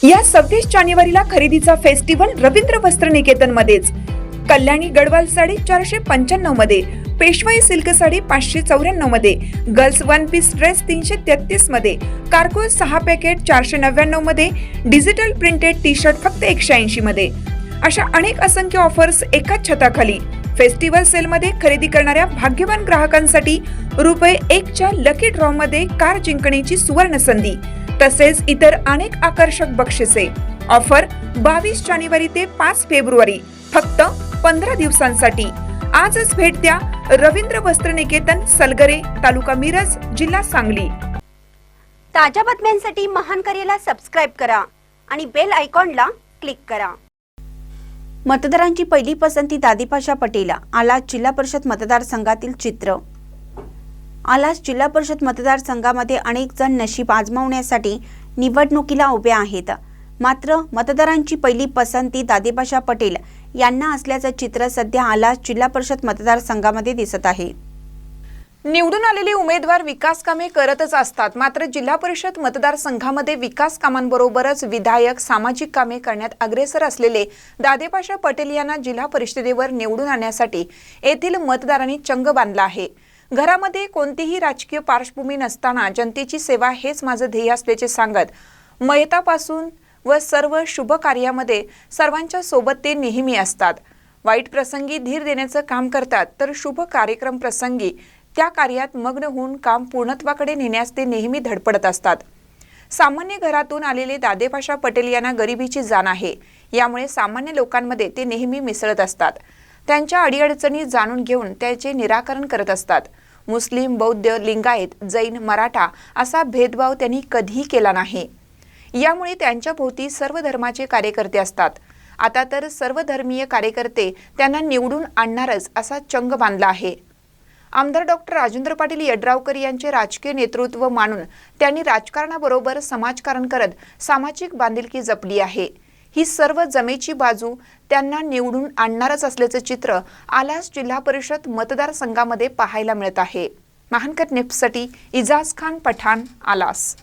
या 26 जानेवारीला खरेदीचा फेस्टिवल रवींद्र वस्त्र निकेतन मध्येच। कल्याणी गडवाल साडी 495 मध्ये, पेशवाई सिल्क साडी 594 मध्ये, गर्ल्स वन पीस ड्रेस 333 मध्ये, कार्गो 6 पॅकेट 499 मध्ये, डिजिटल प्रिंटेड टी शर्ट फक्त 180 मध्ये। अशा अनेक असंख्य ऑफर्स एकाच छताखाली। फेस्टिवल सेल मध्ये खरेदी करणाऱ्या भाग्यवान ग्राहकांसाठी ₹1 च्या लकी ड्रॉ मध्ये कार जिंकण्याची सुवर्ण संधी, तसेच इतर अनेक आकर्षक बक्षिसे। ऑफर 22 जानेवारी ते 5 फेब्रुवारी, फक्त 15 दिवसांसाठी। आजच भेट द्या रवींद्र वस्त्र निकेतन, सलगरे, तालुका मिरज, जिल्हा सांगली। ताज्या बातम्यांसाठी महान करेला सबस्क्राइब करा आणि बेल आयकॉनला क्लिक करा। मतदारांची पहिली पसंती दादीपाशा पटेल। आलास जिल्हा परिषद मतदारसंघातील चित्र। आलास जिल्हा परिषद मतदारसंघामध्ये अनेक जण नशीब आजमावण्यासाठी निवडणुकीला उभे आहेत, मात्र मतदारांची पहिली पसंती दादीपाशा पटेल यांना असल्याचं चित्र सध्या आलास जिल्हा परिषद मतदारसंघामध्ये दिसत आहे। निवडून आलेले उमेदवार विकास कामे करतच असतात, मात्र जिल्हा परिषद मतदारसंघामध्ये विकास कामांबरोबरच विधायक सामाजिक कामे करण्यात अग्रेसर असलेले दादीपाशा पटेल यांना जिल्हा परिषदेवर निवडून आणण्यासाठी येथील मतदारांनी चंग बांधला आहे। घरामध्ये कोणतीही राजकीय पार्श्वभूमी नसताना जनतेची सेवा हेच माझं ध्येय असल्याचे सांगत मयतापासून व सर्व शुभ कार्यामध्ये सर्वांच्या सोबत ते नेहमी असतात। वाईट प्रसंगी धीर देण्याचं काम करतात, तर शुभ कार्यक्रम प्रसंगी त्या कार्यात मग्न होऊन काम पूर्णत्वाकडे नेण्यास ते नेहमी धडपडत असतात। सामान्य घरातून आलेले दादीपाशा पटेल यांना गरिबीची जाण आहे, यामुळे सामान्य लोकांमध्ये ते नेहमी मिसळत असतात। त्यांच्या अडीअडचणी जाणून घेऊन त्याचे निराकरण करत असतात। मुस्लिम, बौद्ध, लिंगायत, जैन, मराठा असा भेदभाव त्यांनी कधीही केला नाही। यामुळे त्यांच्या भोवती सर्व धर्माचे कार्यकर्ते असतात। आता तर सर्व धर्मीय कार्यकर्ते त्यांना निवडून आणणारच असा चंग बांधला आहे। आमदार डॉक्टर राजेंद्र पाटील यड्रावकर यांचे राजकीय नेतृत्व मानून त्यांनी राजकारणाबरोबर समाजकारण करत सामाजिक बांधिलकी जपली आहे। ही सर्व जमेची बाजू त्यांना निवडून आणणारच असल्याचं चित्र आलास जिल्हा परिषद मतदारसंघामध्ये पाहायला मिळत आहे। महानकर न्यूजसाठी इजाज खान पठाण, आलास।